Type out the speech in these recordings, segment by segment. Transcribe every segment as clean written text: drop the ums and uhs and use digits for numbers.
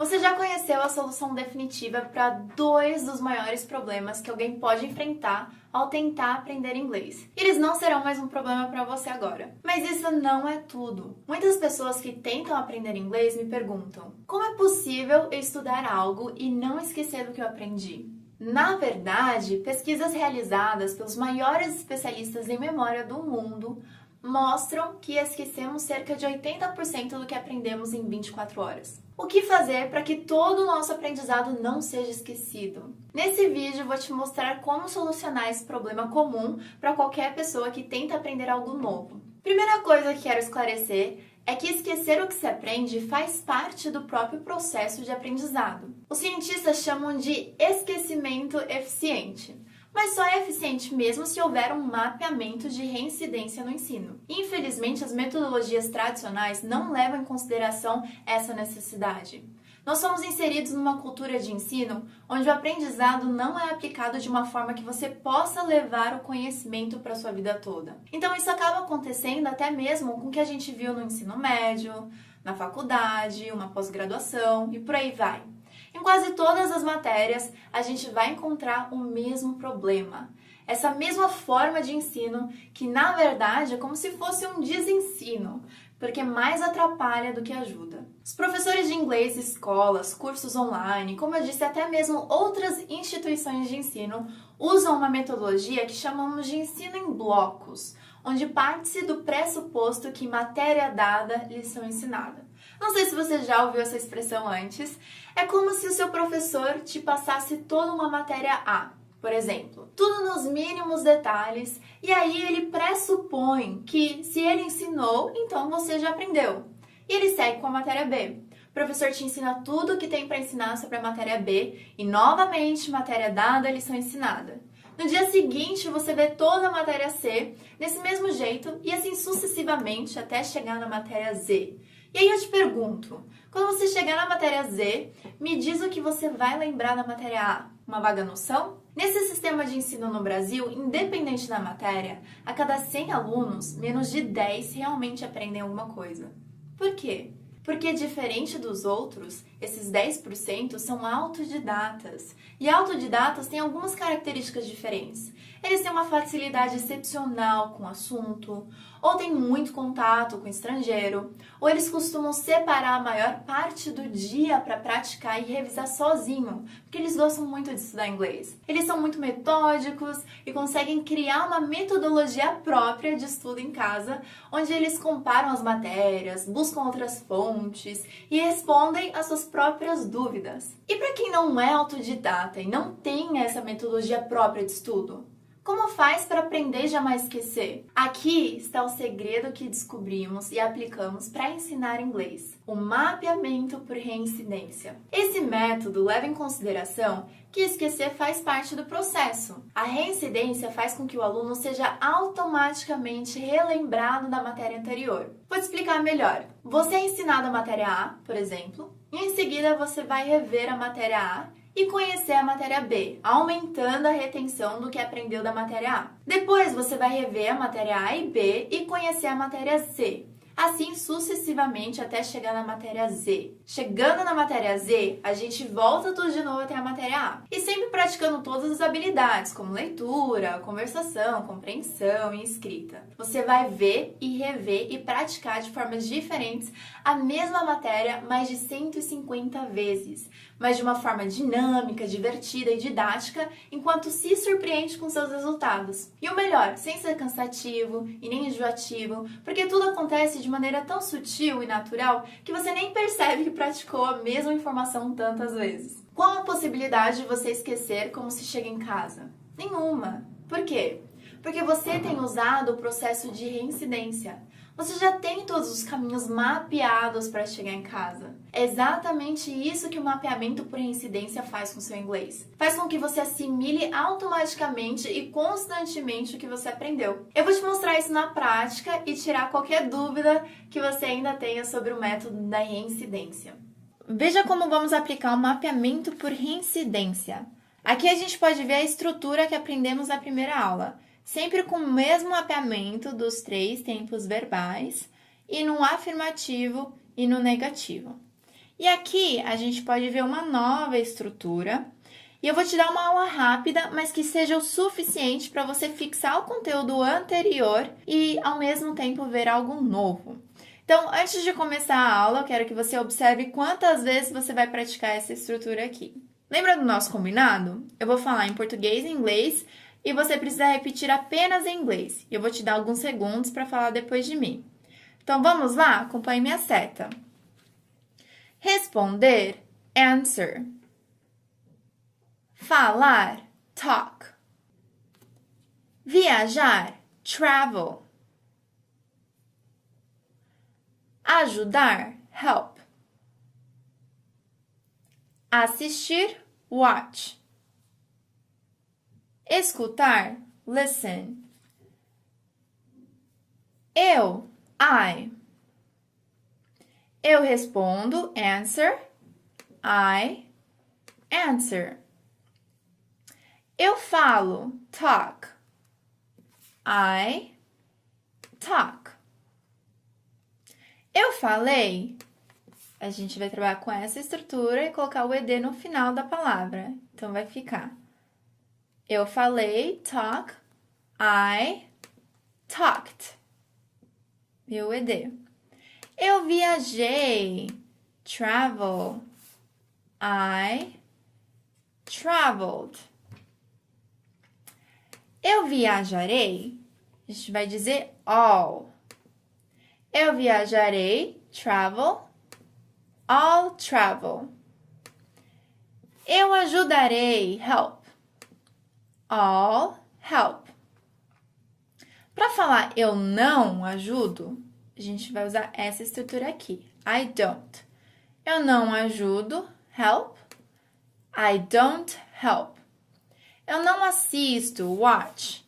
Você já conheceu a solução definitiva para dois dos maiores problemas que alguém pode enfrentar ao tentar aprender inglês? Eles não serão mais um problema para você agora. Mas isso não é tudo. Muitas pessoas que tentam aprender inglês me perguntam: como é possível eu estudar algo e não esquecer do que eu aprendi? Na verdade, pesquisas realizadas pelos maiores especialistas em memória do mundo mostram que esquecemos cerca de 80% do que aprendemos em 24 horas. O que fazer para que todo o nosso aprendizado não seja esquecido? Nesse vídeo eu vou te mostrar como solucionar esse problema comum para qualquer pessoa que tenta aprender algo novo. Primeira coisa que quero esclarecer é que esquecer o que se aprende faz parte do próprio processo de aprendizado. Os cientistas chamam de esquecimento eficiente. Mas só é eficiente mesmo se houver um mapeamento de reincidência no ensino. Infelizmente, as metodologias tradicionais não levam em consideração essa necessidade. Nós somos inseridos numa cultura de ensino onde o aprendizado não é aplicado de uma forma que você possa levar o conhecimento para a sua vida toda. Então isso acaba acontecendo até mesmo com o que a gente viu no ensino médio, na faculdade, uma pós-graduação e por aí vai. Em quase todas as matérias, a gente vai encontrar o mesmo problema. Essa mesma forma de ensino que, na verdade, é como se fosse um desensino, porque mais atrapalha do que ajuda. Os professores de inglês, escolas, cursos online, como eu disse, até mesmo outras instituições de ensino, usam uma metodologia que chamamos de ensino em blocos, onde parte-se do pressuposto que matéria dada, lição ensinada. Não sei se você já ouviu essa expressão antes. É como se o seu professor te passasse toda uma matéria A, por exemplo, tudo nos mínimos detalhes, e aí ele pressupõe que se ele ensinou, então você já aprendeu. E ele segue com a matéria B. O professor te ensina tudo o que tem para ensinar sobre a matéria B e, novamente, matéria dada, lição ensinada. No dia seguinte, você vê toda a matéria C desse mesmo jeito e assim sucessivamente até chegar na matéria Z. E aí eu te pergunto, quando você chegar na matéria Z, me diz o que você vai lembrar da matéria A. Uma vaga noção? Nesse sistema de ensino no Brasil, independente da matéria, a cada 100 alunos, menos de 10 realmente aprendem alguma coisa. Por quê? Porque, diferente dos outros, esses 10% são autodidatas. E autodidatas têm algumas características diferentes. Eles têm uma facilidade excepcional com o assunto, ou têm muito contato com o estrangeiro, ou eles costumam separar a maior parte do dia para praticar e revisar sozinho, porque eles gostam muito de estudar inglês. Eles são muito metódicos e conseguem criar uma metodologia própria de estudo em casa, onde eles comparam as matérias, buscam outras fontes e respondem às suas próprias dúvidas. E para quem não é autodidata e não tem essa metodologia própria de estudo, como faz para aprender e jamais esquecer? Aqui está o segredo que descobrimos e aplicamos para ensinar inglês: o mapeamento por reincidência. Esse método leva em consideração que esquecer faz parte do processo. A reincidência faz com que o aluno seja automaticamente relembrado da matéria anterior. Vou te explicar melhor. Você é ensinado a matéria A, por exemplo, e em seguida você vai rever a matéria A e conhecer a matéria B, aumentando a retenção do que aprendeu da matéria A. Depois você vai rever a matéria A e B e conhecer a matéria C. Assim sucessivamente até chegar na matéria Z. Chegando na matéria Z, a gente volta tudo de novo até a matéria A. E sempre praticando todas as habilidades, como leitura, conversação, compreensão e escrita. Você vai ver e rever e praticar de formas diferentes a mesma matéria mais de 150 vezes, mas de uma forma dinâmica, divertida e didática, enquanto se surpreende com seus resultados. E o melhor, sem ser cansativo e nem enjoativo, porque tudo acontece de maneira tão sutil e natural que você nem percebe que praticou a mesma informação tantas vezes. Qual a possibilidade de você esquecer como se chega em casa? Nenhuma. Por quê? Porque você tem usado o processo de reincidência. Você já tem todos os caminhos mapeados para chegar em casa. É exatamente isso que o mapeamento por reincidência faz com o seu inglês. Faz com que você assimile automaticamente e constantemente o que você aprendeu. Eu vou te mostrar isso na prática e tirar qualquer dúvida que você ainda tenha sobre o método da reincidência. Veja como vamos aplicar o mapeamento por reincidência. Aqui a gente pode ver a estrutura que aprendemos na primeira aula, sempre com o mesmo mapeamento dos 3 tempos verbais, e no afirmativo e no negativo. E aqui a gente pode ver uma nova estrutura. E eu vou te dar uma aula rápida, mas que seja o suficiente para você fixar o conteúdo anterior e, ao mesmo tempo, ver algo novo. Então, antes de começar a aula, eu quero que você observe quantas vezes você vai praticar essa estrutura aqui. Lembra do nosso combinado? Eu vou falar em português e inglês e você precisa repetir apenas em inglês. E eu vou te dar alguns segundos para falar depois de mim. Então, vamos lá? Acompanhe minha seta. Responder, answer. Falar, talk. Viajar, travel. Ajudar, help. Assistir, watch. Escutar, listen. I. Eu respondo, answer. I answer. Eu falo, talk. I talk. Eu falei. A gente vai trabalhar com essa estrutura e colocar o ed no final da palavra. Então, vai ficar. Eu falei, talk. I talked. E o ed. Eu viajei, travel. I traveled. Eu viajarei, a gente vai dizer all. Eu viajarei, travel. All travel. Eu ajudarei, help. All help. Para falar eu não ajudo, a gente vai usar essa estrutura aqui. I don't. Eu não ajudo, help. I don't help. Eu não assisto, watch.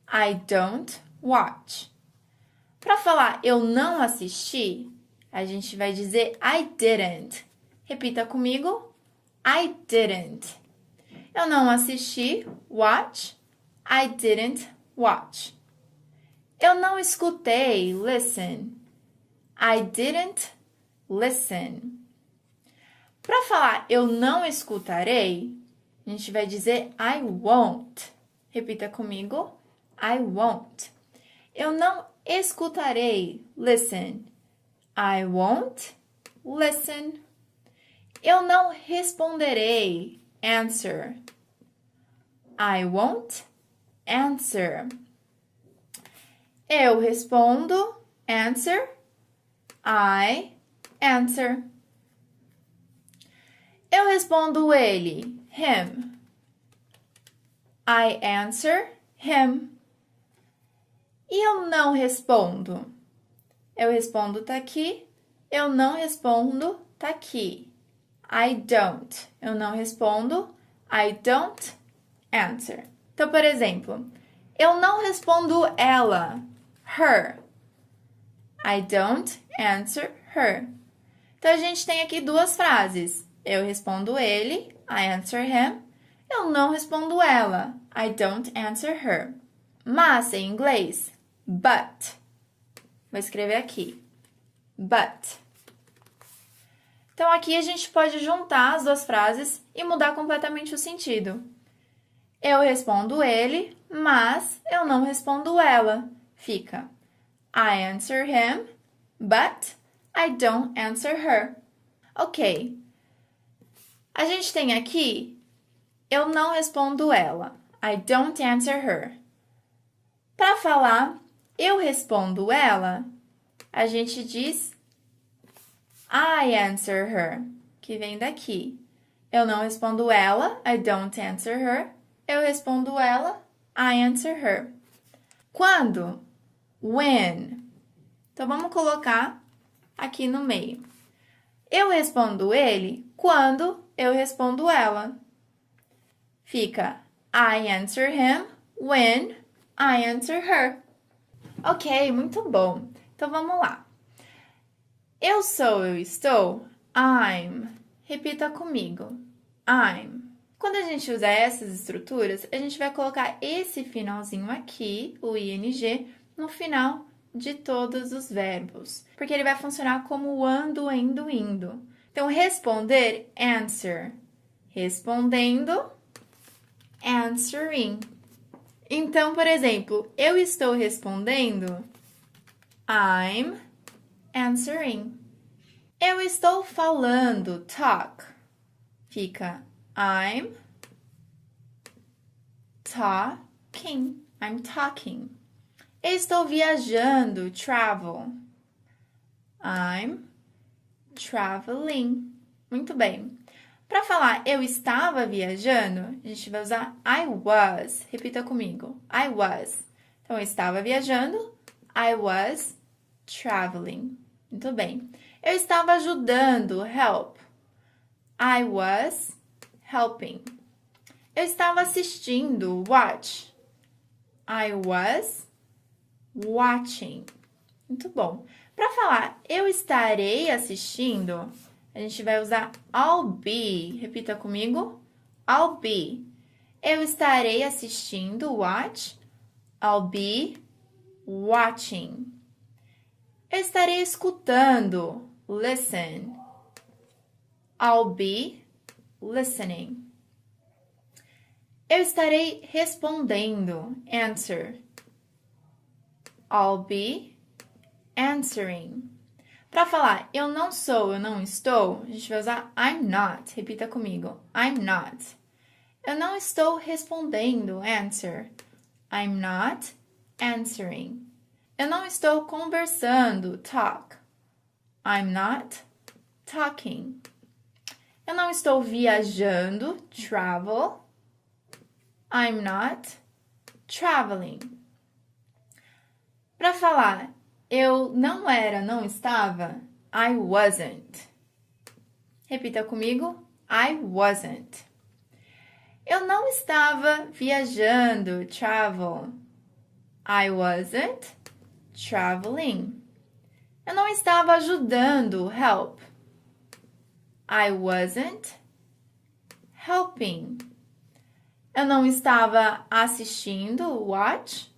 I don't watch. Para falar eu não assisti, a gente vai dizer I didn't. Repita comigo. I didn't. Eu não assisti, watch. I didn't watch. Eu não escutei, listen. I didn't listen. Para falar eu não escutarei, a gente vai dizer I won't. Repita comigo. I won't. Eu não escutarei, listen. I won't listen. Eu não responderei, answer. I won't answer. Eu respondo, answer. I answer. Eu respondo ele, him. I answer him. E eu não respondo? Eu respondo tá aqui. Eu não respondo tá aqui. I don't. Eu não respondo. I don't answer. Então, por exemplo, eu não respondo ela. Her. I don't answer her. Então, a gente tem aqui duas frases. Eu respondo ele. I answer him. Eu não respondo ela. I don't answer her. Mas, em inglês, but. Vou escrever aqui. But. Então, aqui a gente pode juntar as duas frases e mudar completamente o sentido. Eu respondo ele, mas eu não respondo ela. Fica I answer him, but I don't answer her. Ok. A gente tem aqui eu não respondo ela. I don't answer her. Para falar eu respondo ela, a gente diz I answer her, que vem daqui. Eu não respondo ela, I don't answer her. Eu respondo ela, I answer her. Quando? When. Então, vamos colocar aqui no meio. Eu respondo ele quando eu respondo ela. Fica I answer him when I answer her. Ok, muito bom. Então, vamos lá. Eu sou, eu estou. I'm. Repita comigo. I'm. Quando a gente usa essas estruturas, a gente vai colocar esse finalzinho aqui, o ing, no final de todos os verbos. Porque ele vai funcionar como ando, indo, indo. Então, responder, answer. Respondendo, answering. Então, por exemplo, eu estou respondendo, I'm answering. Eu estou falando, talk. Fica I'm talking. I'm talking. Eu estou viajando, travel. I'm traveling. Muito bem. Para falar eu estava viajando, a gente vai usar I was. Repita comigo. I was. Então, eu estava viajando, I was traveling. Muito bem. Eu estava ajudando, help. I was helping. Eu estava assistindo, watch. I was watching. Muito bom. Para falar eu estarei assistindo, a gente vai usar I'll be. Repita comigo. I'll be. Eu estarei assistindo, watch. I'll be watching. Eu estarei escutando, listen. I'll be listening. Eu estarei respondendo, answer. I'll be answering. Para falar eu não sou, eu não estou, a gente vai usar I'm not. Repita comigo. I'm not. Eu não estou respondendo, answer. I'm not answering. Eu não estou conversando, talk. I'm not talking. Eu não estou viajando, travel. I'm not traveling. Para falar eu não era, não estava, I wasn't. Repita comigo. I wasn't. Eu não estava viajando, travel. I wasn't traveling. Eu não estava ajudando, help. I wasn't helping. Eu não estava assistindo, watch.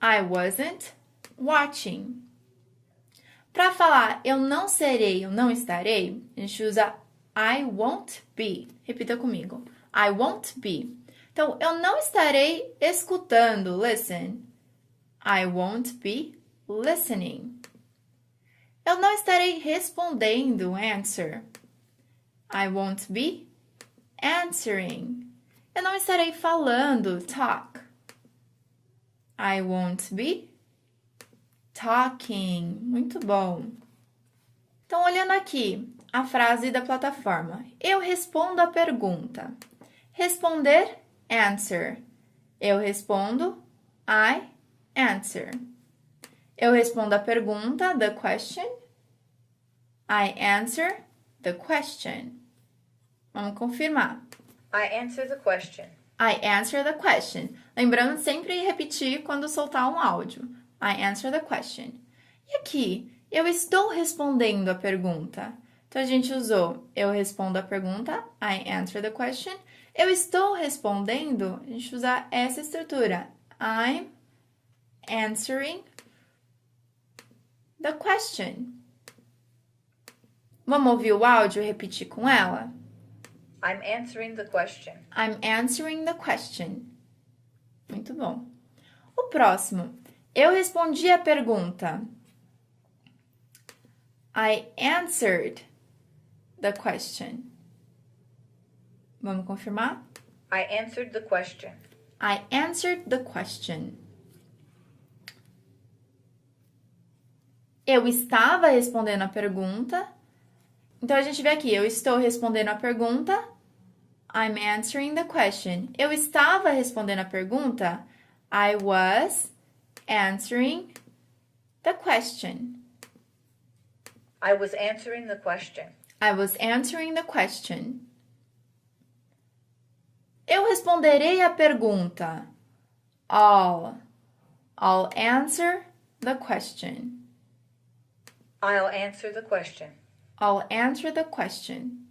I wasn't watching. Para falar eu não serei, eu não estarei, a gente usa I won't be. Repita comigo. I won't be. Então, eu não estarei escutando, listen. I won't be listening. Eu não estarei respondendo, answer. I won't be answering. Eu não estarei falando, talk. I won't be talking. Muito bom. Então, olhando aqui, a frase da plataforma. Eu respondo a pergunta. Responder, answer. Eu respondo, I answer. Eu respondo a pergunta, the question. I answer the question. Vamos confirmar. I answer the question. I answer the question. Lembrando sempre repetir quando soltar um áudio. I answer the question. E aqui, eu estou respondendo a pergunta. Então, a gente usou eu respondo a pergunta, I answer the question. Eu estou respondendo, a gente usa essa estrutura. I'm answering the question. Vamos ouvir o áudio e repetir com ela? I'm answering the question. I'm answering the question. Muito bom. O próximo. Eu respondi a pergunta. I answered the question. Vamos confirmar? I answered the question. I answered the question. Eu estava respondendo a pergunta. Então, a gente vê aqui, eu estou respondendo a pergunta. I'm answering the question. Eu estava respondendo a pergunta. I was answering the question. I was answering the question. I was answering the question. Eu responderei a pergunta. I'll answer the question. I'll answer the question. I'll answer the question.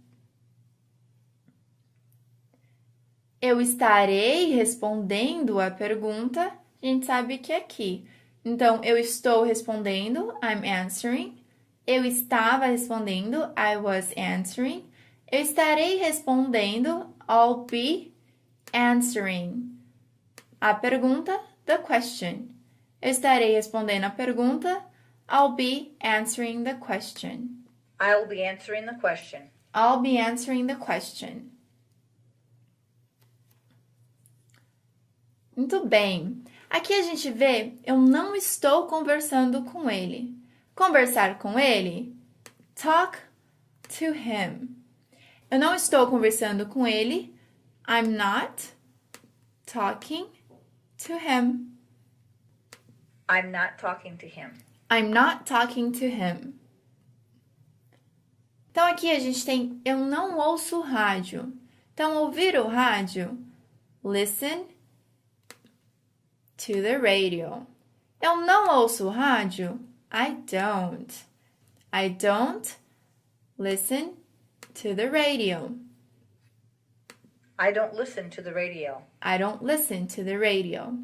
Eu estarei respondendo a pergunta. A gente sabe que é aqui. Então, eu estou respondendo. I'm answering. Eu estava respondendo, I was answering. Eu estarei respondendo, I'll be answering. A pergunta, the question. Eu estarei respondendo a pergunta, I'll be answering the question. I'll be answering the question. I'll be answering the question. Muito bem. Aqui a gente vê, eu não estou conversando com ele. Conversar com ele, talk to him. Eu não estou conversando com ele, I'm not talking to him. I'm not talking to him. I'm not talking to him. Então, aqui a gente tem eu não ouço rádio. Então, ouvir o rádio, listen to the radio. Eu não ouço rádio, I don't. I don't listen to the radio. I don't listen to the radio. I don't listen to the radio.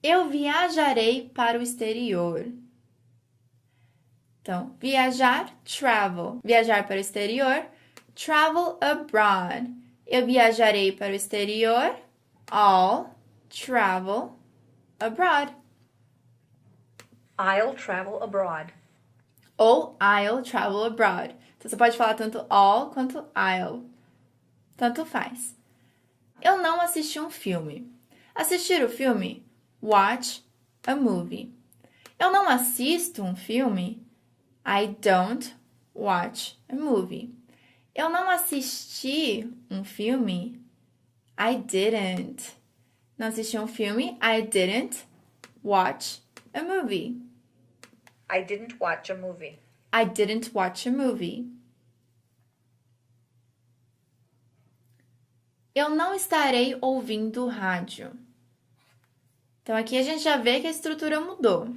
Eu viajarei para o exterior. Então, viajar, travel. Viajar para o exterior, travel abroad. Eu viajarei para o exterior, I'll travel abroad. I'll travel abroad. Ou I'll travel abroad. Então, você pode falar tanto all quanto I'll. Tanto faz. Eu não assisti um filme. Assistir o filme, watch a movie. Eu não assisto um filme, I don't watch a movie. Eu não assisti um filme, I didn't. Não assisti um filme, I didn't watch a movie. I didn't watch a movie. I didn't watch a movie. Eu não estarei ouvindo rádio. Então, aqui a gente já vê que a estrutura mudou.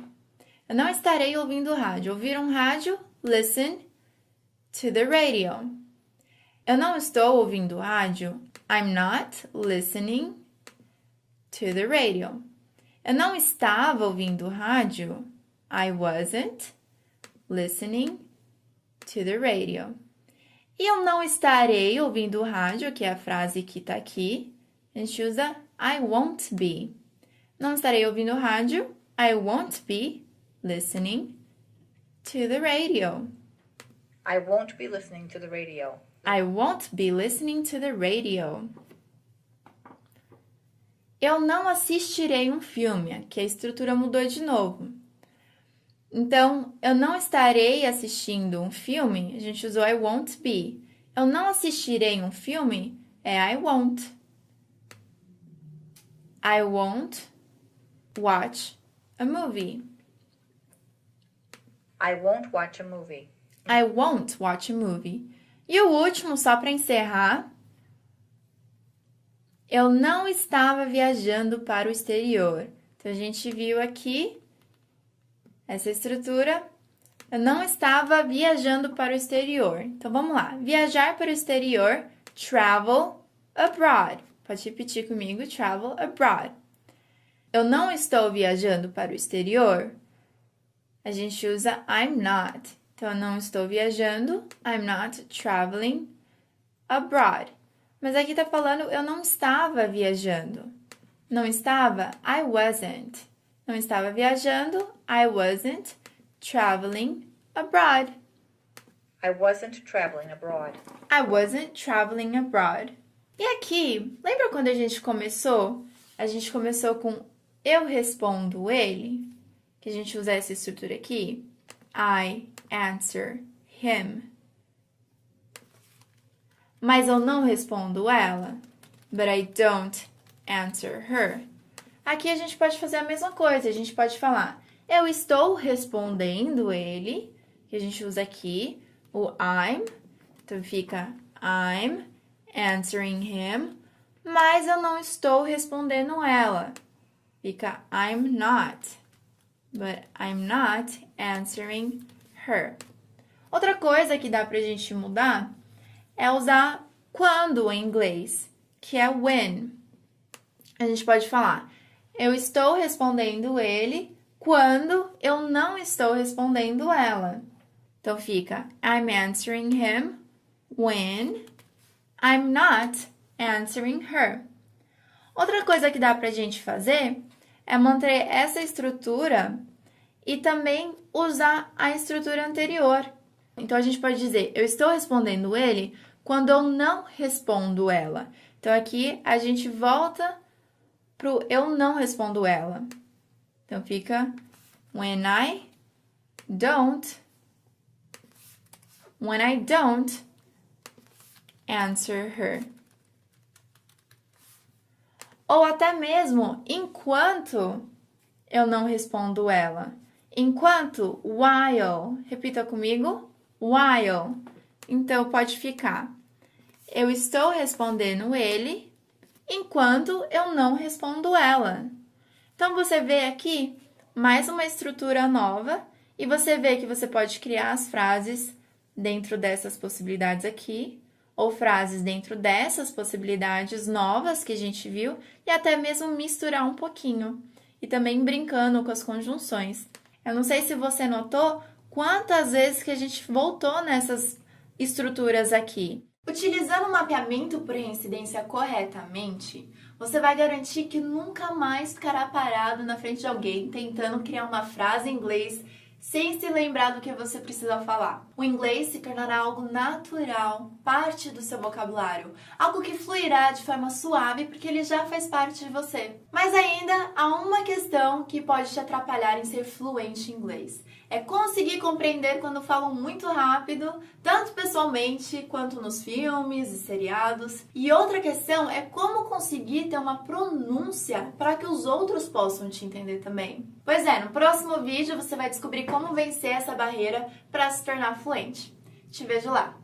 Eu não estarei ouvindo rádio. Ouvir um rádio, listen to the radio. Eu não estou ouvindo rádio, I'm not listening to the radio. Eu não estava ouvindo rádio, I wasn't listening to the radio. E eu não estarei ouvindo rádio, que é a frase que está aqui. A gente usa I won't be. Não estarei ouvindo rádio, I won't be listening to the radio. I won't be listening to the radio. I won't be listening to the radio. Eu não assistirei um filme. Aqui a estrutura mudou de novo. Então, eu não estarei assistindo um filme. A gente usou I won't be. Eu não assistirei um filme é I won't. I won't watch a movie. I won't watch a movie. I won't watch a movie. E o último, só para encerrar. Eu não estava viajando para o exterior. Então, a gente viu aqui essa estrutura. Eu não estava viajando para o exterior. Então, vamos lá. Viajar para o exterior, travel abroad. Pode repetir comigo, travel abroad. Eu não estou viajando para o exterior. A gente usa I'm not. Então, eu não estou viajando, I'm not traveling abroad. Mas aqui tá falando eu não estava viajando. Não estava, I wasn't. Não estava viajando, I wasn't traveling abroad. I wasn't traveling abroad. I wasn't traveling abroad. E aqui, lembra quando a gente começou? A gente começou com eu respondo ele, que a gente usa essa estrutura aqui. I answer him. Mas eu não respondo ela. But I don't answer her. Aqui a gente pode fazer a mesma coisa. A gente pode falar, eu estou respondendo ele, que a gente usa aqui, o I'm. Então fica I'm answering him. Mas eu não estou respondendo ela. Fica I'm not. But I'm not answering her. Outra coisa que dá pra gente mudar é usar quando em inglês, que é when. A gente pode falar, eu estou respondendo ele quando eu não estou respondendo ela. Então fica I'm answering him when I'm not answering her. Outra coisa que dá pra gente fazer é manter essa estrutura e também usar a estrutura anterior. Então, a gente pode dizer, eu estou respondendo ele quando eu não respondo ela. Então, aqui a gente volta pro eu não respondo ela. Então, fica when I don't answer her. Ou até mesmo enquanto eu não respondo ela. Enquanto, while. Repita comigo. While. Então, pode ficar. Eu estou respondendo ele enquanto eu não respondo ela. Então, você vê aqui mais uma estrutura nova e você vê que você pode criar as frases dentro dessas possibilidades aqui, ou frases dentro dessas possibilidades novas que a gente viu e até mesmo misturar um pouquinho. E também brincando com as conjunções. Eu não sei se você notou quantas vezes que a gente voltou nessas estruturas aqui. Utilizando o mapeamento por reincidência corretamente, você vai garantir que nunca mais ficará parado na frente de alguém tentando criar uma frase em inglês sem se lembrar do que você precisa falar. O inglês se tornará algo natural, parte do seu vocabulário, algo que fluirá de forma suave porque ele já faz parte de você. Mas ainda há uma questão que pode te atrapalhar em ser fluente em inglês. É conseguir compreender quando falam muito rápido, tanto pessoalmente quanto nos filmes e seriados. E outra questão é como conseguir ter uma pronúncia para que os outros possam te entender também. Pois é, no próximo vídeo você vai descobrir como vencer essa barreira para se tornar fluente. Te vejo lá!